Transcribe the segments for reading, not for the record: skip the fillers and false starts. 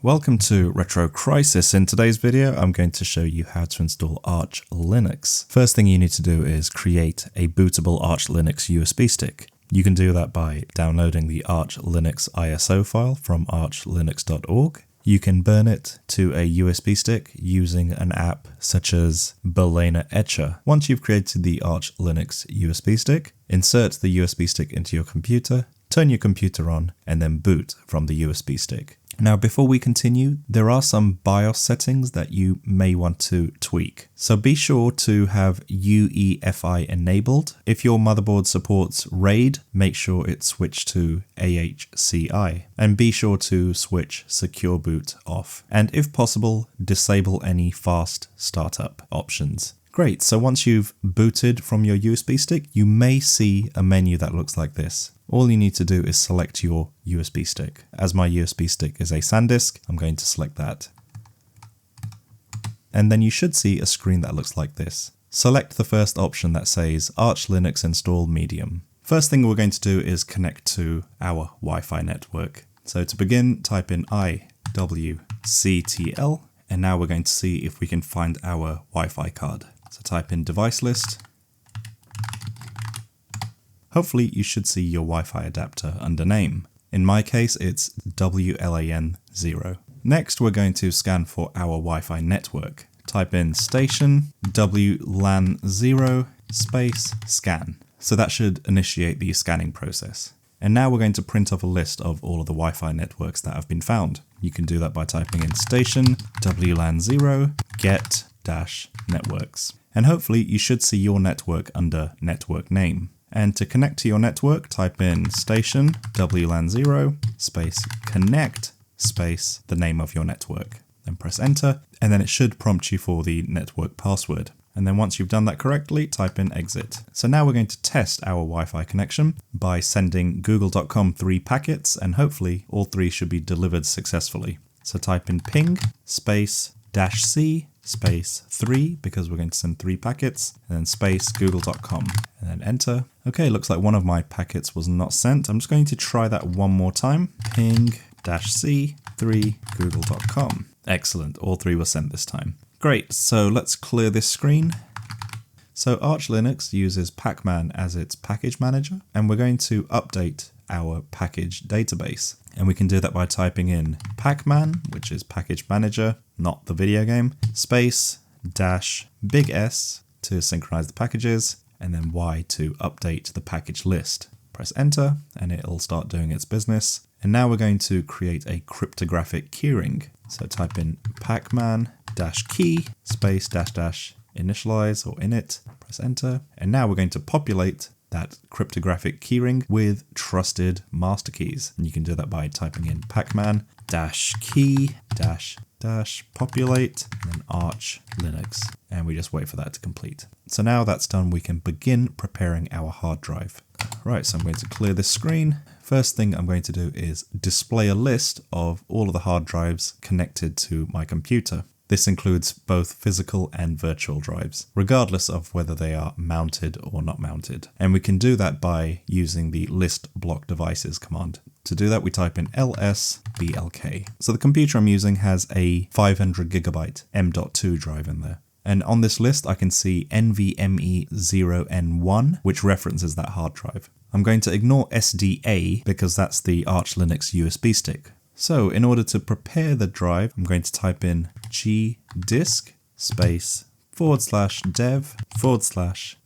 Welcome to Retro Crisis. In today's video, I'm going to show you how to install Arch Linux. First thing you need to do is create a bootable Arch Linux USB stick. You can do that by downloading the Arch Linux ISO file from archlinux.org. You can burn it to a USB stick using an app such as Balena Etcher. Once you've created the Arch Linux USB stick, insert the USB stick into your computer, turn your computer on, and then boot from the USB stick. Now, before we continue, there are some BIOS settings that you may want to tweak. So be sure to have UEFI enabled. If your motherboard supports RAID, make sure it's switched to AHCI. And be sure to switch Secure Boot off. And if possible, disable any fast startup options. Great, so once you've booted from your USB stick, you may see a menu that looks like this. All you need to do is select your USB stick. As my USB stick is a SanDisk, I'm going to select that. And then you should see a screen that looks like this. Select the first option that says Arch Linux Install Medium. First thing we're going to do is connect to our Wi-Fi network. So to begin, type in IWCTL, and now we're going to see if we can find our Wi-Fi card. So type in device list. Hopefully you should see your Wi-Fi adapter under name. In my case, it's WLAN0. Next, we're going to scan for our Wi-Fi network. Type in station WLAN0 space scan. So that should initiate the scanning process. And now we're going to print off a list of all of the Wi-Fi networks that have been found. You can do that by typing in station WLAN0 get-networks. And hopefully you should see your network under network name. And to connect to your network, type in station WLAN0 space connect space the name of your network. Then press enter, and then it should prompt you for the network password. And then once you've done that correctly, type in exit. So now we're going to test our Wi-Fi connection by sending google.com 3 packets, and hopefully all 3 should be delivered successfully. So type in ping space -c space 3, because we're going to send 3 packets, and then space google.com, and then enter. Okay, looks like one of my packets was not sent. I'm just going to try that one more time. Ping -c 3 google.com. Excellent, all 3 were sent this time. Great, so let's clear this screen. So Arch Linux uses Pacman as its package manager, and we're going to update our package database. And we can do that by typing in Pacman, which is package manager, not the video game, space -big S to synchronize the packages, and then Y to update the package list. Press enter, and it'll start doing its business. And now we're going to create a cryptographic keyring. So type in pacman -key space -- initialize or init, press enter. And now we're going to populate that cryptographic keyring with trusted master keys. And you can do that by typing in pacman -key populate, and then Arch Linux. And we just wait for that to complete. So now that's done, we can begin preparing our hard drive. Right, so I'm going to clear this screen. First thing I'm going to do is display a list of all of the hard drives connected to my computer. This includes both physical and virtual drives, regardless of whether they are mounted or not mounted. And we can do that by using the list block devices command. To do that, we type in lsblk. So the computer I'm using has a 500GB M.2 drive in there. And on this list, I can see NVMe0N1, which references that hard drive. I'm going to ignore SDA because that's the Arch Linux USB stick. So in order to prepare the drive, I'm going to type in gdisk space /dev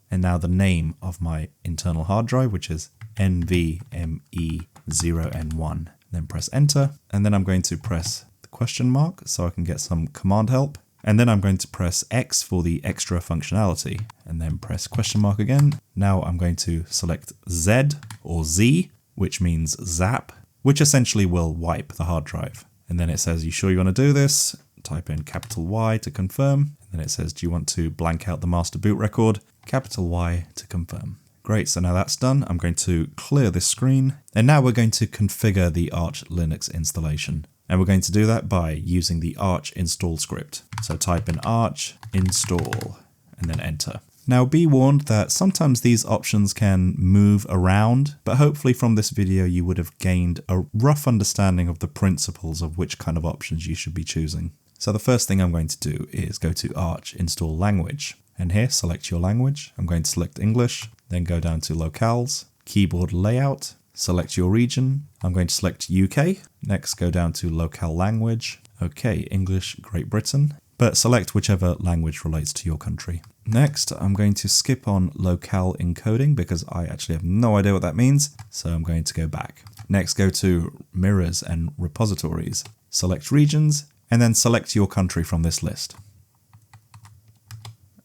/ and now the name of my internal hard drive, which is NVMe0N1. Then press enter, and then I'm going to press the question mark so I can get some command help. And then I'm going to press X for the extra functionality, and then press question mark again. Now I'm going to select Z or Z, which means zap, which essentially will wipe the hard drive. And then it says, you sure you want to do this? Type in capital Y to confirm. And then it says, do you want to blank out the master boot record? Capital Y to confirm. Great, so now that's done. I'm going to clear this screen. And now we're going to configure the Arch Linux installation. And we're going to do that by using the Arch install script. So type in Arch install and then enter. Now be warned that sometimes these options can move around, but hopefully from this video you would have gained a rough understanding of the principles of which kind of options you should be choosing. So the first thing I'm going to do is go to Arch Install Language, and here select your language. I'm going to select English, then go down to Locales, Keyboard Layout, select your region. I'm going to select UK. Next go down to Locale Language. Okay, English, Great Britain, but select whichever language relates to your country. Next, I'm going to skip on locale encoding because I actually have no idea what that means, so I'm going to go back. Next, go to Mirrors and Repositories, select Regions, and then select your country from this list.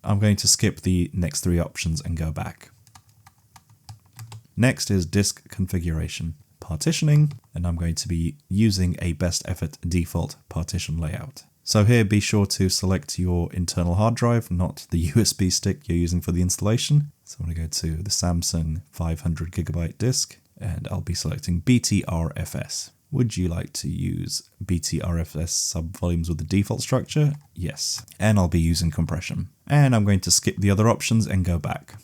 I'm going to skip the next three options and go back. Next is Disk Configuration, Partitioning, and I'm going to be using a best effort default partition layout. So here be sure to select your internal hard drive, not the USB stick you're using for the installation. So I'm going to go to the Samsung 500GB disk, and I'll be selecting BTRFS. Would you like to use BTRFS subvolumes with the default structure? Yes. And I'll be using compression. And I'm going to skip the other options and go back.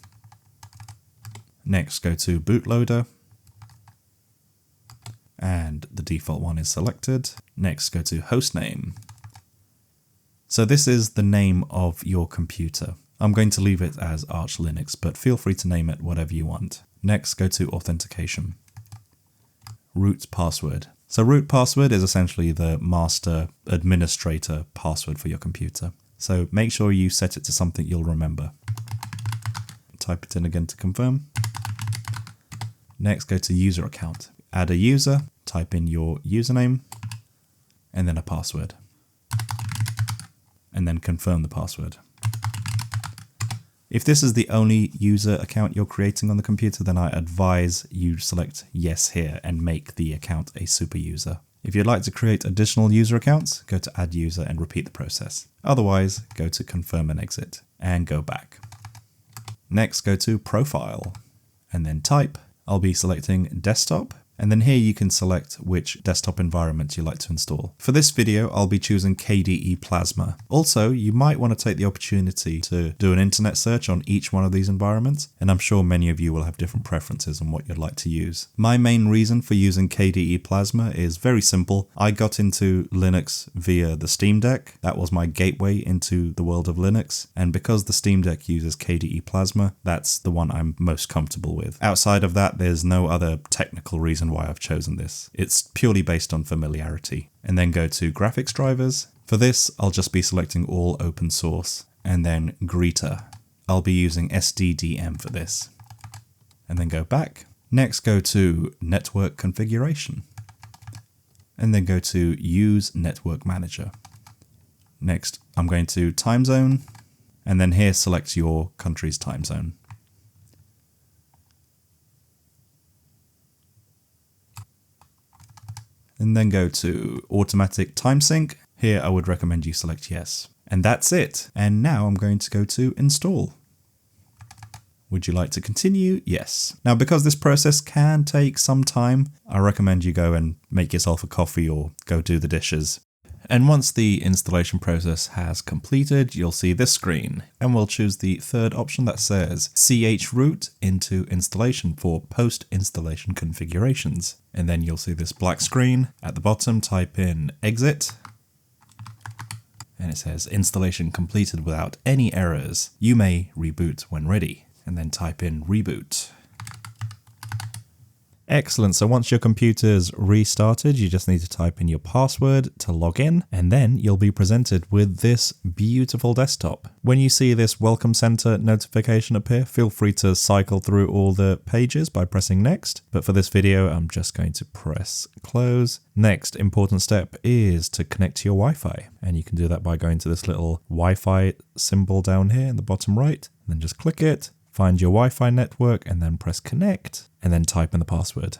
Next, go to Bootloader. And the default one is selected. Next, go to Hostname. So this is the name of your computer. I'm going to leave it as Arch Linux, but feel free to name it whatever you want. Next, go to Authentication. Root password. So root password is essentially the master administrator password for your computer. So make sure you set it to something you'll remember. Type it in again to confirm. Next, go to user account. Add a user, type in your username, and then a password. And then confirm the password. If this is the only user account you're creating on the computer, then I advise you select yes here and make the account a super user. If you'd like to create additional user accounts, go to add user and repeat the process. Otherwise, go to confirm and exit and go back. Next, go to profile and then type. I'll be selecting desktop. And then here you can select which desktop environment you like to install. For this video, I'll be choosing KDE Plasma. Also, you might want to take the opportunity to do an internet search on each one of these environments, and I'm sure many of you will have different preferences on what you'd like to use. My main reason for using KDE Plasma is very simple. I got into Linux via the Steam Deck. That was my gateway into the world of Linux, and because the Steam Deck uses KDE Plasma, that's the one I'm most comfortable with. Outside of that, there's no other technical reason why I've chosen this. It's purely based on familiarity. And then go to graphics drivers. For this, I'll just be selecting all open source, and then Greeter. I'll be using SDDM for this. And then go back. Next, go to network configuration. And then go to use network manager. Next, I'm going to time zone, and then here select your country's time zone. And then go to automatic time sync. Here I would recommend you select yes. And that's it. And now I'm going to go to install. Would you like to continue? Yes. Now, because this process can take some time, I recommend you go and make yourself a coffee or go do the dishes. And once the installation process has completed, you'll see this screen, and we'll choose the third option that says chroot into installation for post-installation configurations. And then you'll see this black screen. At the bottom, type in exit, and it says installation completed without any errors. You may reboot when ready, and then type in reboot. Excellent. So once your computer's restarted, you just need to type in your password to log in, and then you'll be presented with this beautiful desktop. When you see this Welcome Center notification appear, feel free to cycle through all the pages by pressing next. But for this video, I'm just going to press close. Next important step is to connect to your Wi-Fi, and you can do that by going to this little Wi-Fi symbol down here in the bottom right, and then just click it. Find your Wi-Fi network and then press connect and then type in the password.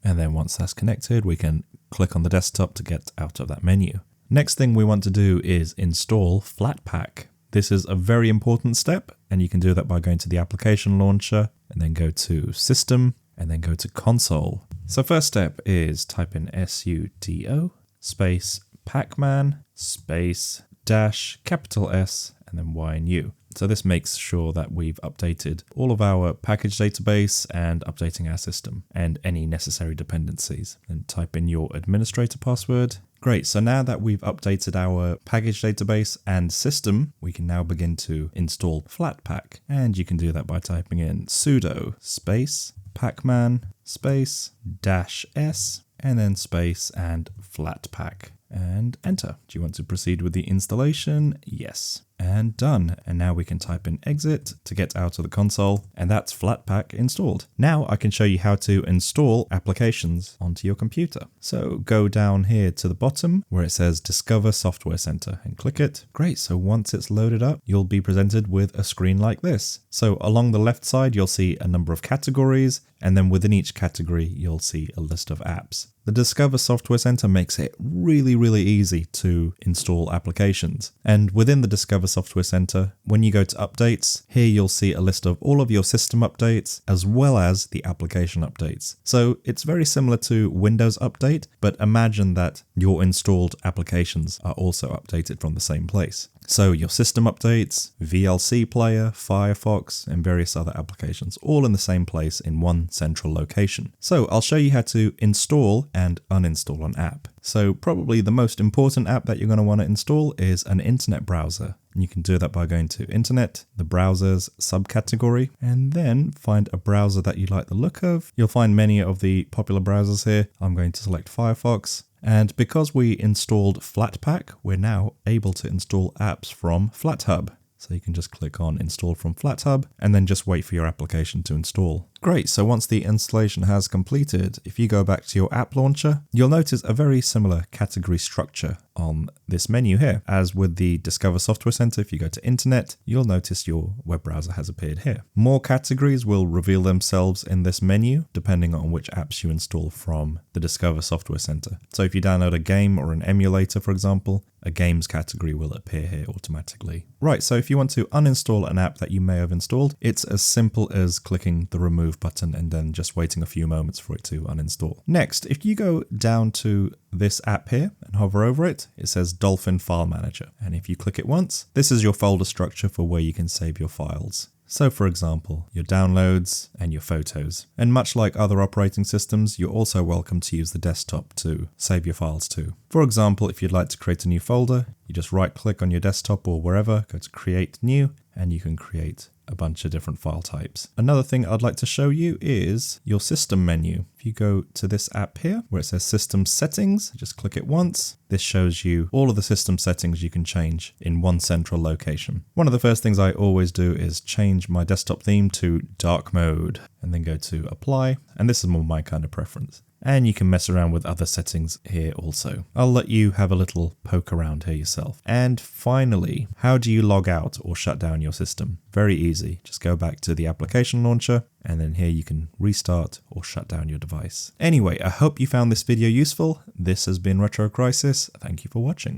And then once that's connected, we can click on the desktop to get out of that menu. Next thing we want to do is install Flatpak. This is a very important step, and you can do that by going to the application launcher and then go to System and then go to Console. So first step is type in sudo space pacman space dash capital S and then Y and U. So this makes sure that we've updated all of our package database and updating our system and any necessary dependencies. Then type in your administrator password. Great, so now that we've updated our package database and system, we can now begin to install Flatpak. And you can do that by typing in sudo space pacman space -s and then space and Flatpak and enter. Do you want to proceed with the installation? Yes. And done. And now we can type in exit to get out of the console, and that's Flatpak installed. Now I can show you how to install applications onto your computer. So go down here to the bottom where it says Discover Software Center and click it. Great. So once it's loaded up, you'll be presented with a screen like this. So along the left side, you'll see a number of categories, and then within each category, you'll see a list of apps. The Discover Software Center makes it really easy to install applications. And within the Discover Software Center, when you go to updates, here you'll see a list of all of your system updates as well as the application updates. So it's very similar to Windows Update, but imagine that your installed applications are also updated from the same place. So your system updates, VLC player, Firefox, and various other applications, all in the same place in one central location. So I'll show you how to install and uninstall an app. So probably the most important app that you're going to want to install is an internet browser. And you can do that by going to Internet, the browsers subcategory, and then find a browser that you like the look of. You'll find many of the popular browsers here. I'm going to select Firefox. And because we installed Flatpak, we're now able to install apps from FlatHub. So you can just click on Install from FlatHub and then just wait for your application to install. Great, so once the installation has completed, if you go back to your app launcher, you'll notice a very similar category structure on this menu here. As with the Discover Software Center, if you go to Internet, you'll notice your web browser has appeared here. More categories will reveal themselves in this menu, depending on which apps you install from the Discover Software Center. So if you download a game or an emulator, for example, a games category will appear here automatically. Right, so if you want to uninstall an app that you may have installed, it's as simple as clicking the remove button and then just waiting a few moments for it to uninstall. Next, if you go down to this app here and hover over it, it says Dolphin File Manager. And if you click it once, this is your folder structure for where you can save your files. So for example, your downloads and your photos. And much like other operating systems, you're also welcome to use the desktop to save your files too. For example, if you'd like to create a new folder, you just right click on your desktop or wherever, go to Create New, and you can create a bunch of different file types. Another thing I'd like to show you is your system menu. If you go to this app here where it says System Settings, just click it once. This shows you all of the system settings you can change in one central location. One of the first things I always do is change my desktop theme to dark mode and then go to Apply. And this is more my kind of preference. And you can mess around with other settings here also. I'll let you have a little poke around here yourself. And finally, how do you log out or shut down your system? Very easy. Just go back to the application launcher, and then here you can restart or shut down your device. Anyway, I hope you found this video useful. This has been Retro Crisis. Thank you for watching.